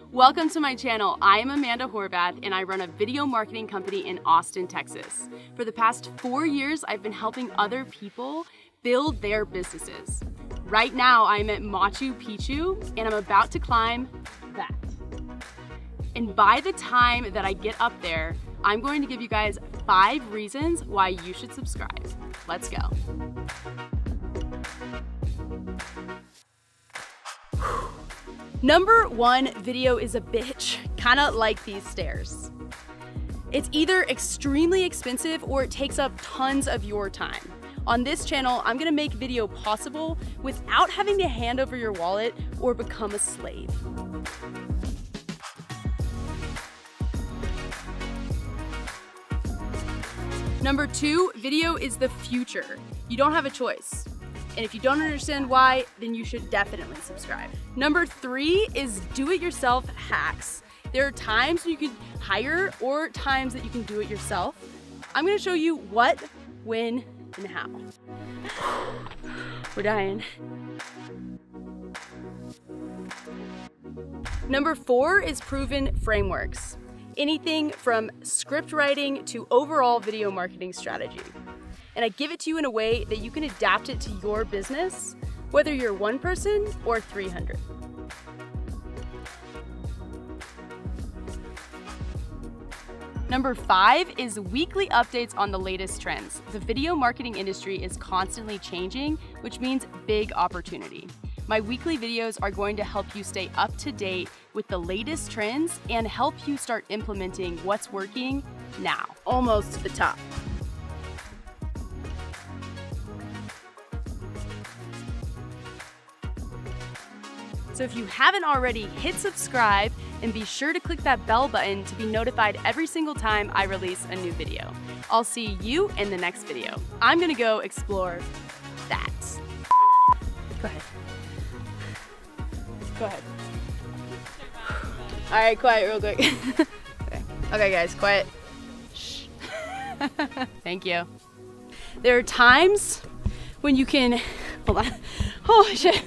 Welcome to my channel. I am Amanda Horvath and I run a video marketing company in Austin, Texas. For the past 4 years, I've been helping other people build their businesses. Right now, I'm at Machu Picchu and I'm about to climb that. And by the time that I get up there, I'm going to give you guys 5 reasons why you should subscribe. Let's go. Number 1, video is a bitch, kind of like these stairs. It's either extremely expensive or it takes up tons of your time. On this channel, I'm gonna make video possible without having to hand over your wallet or become a slave. Number 2, video is the future. You don't have a choice. And if you don't understand why, then you should definitely subscribe. Number 3 is do-it-yourself hacks. There are times you can hire or times that you can do it yourself. I'm gonna show you what, when, and how. We're dying. Number 4 is proven frameworks. Anything from script writing to overall video marketing strategy. And I give it to you in a way that you can adapt it to your business, whether you're 1 person or 300. Number 5 is weekly updates on the latest trends. The video marketing industry is constantly changing, which means big opportunity. My weekly videos are going to help you stay up to date with the latest trends and help you start implementing what's working now. Almost to the top. So if you haven't already, hit subscribe and be sure to click that bell button to be notified every single time I release a new video. I'll see you in the next video. I'm gonna go explore that. Go ahead. Go ahead. All right, quiet real quick. Okay guys, quiet. Shh. Thank you. There are times when you can, hold on. Holy shit.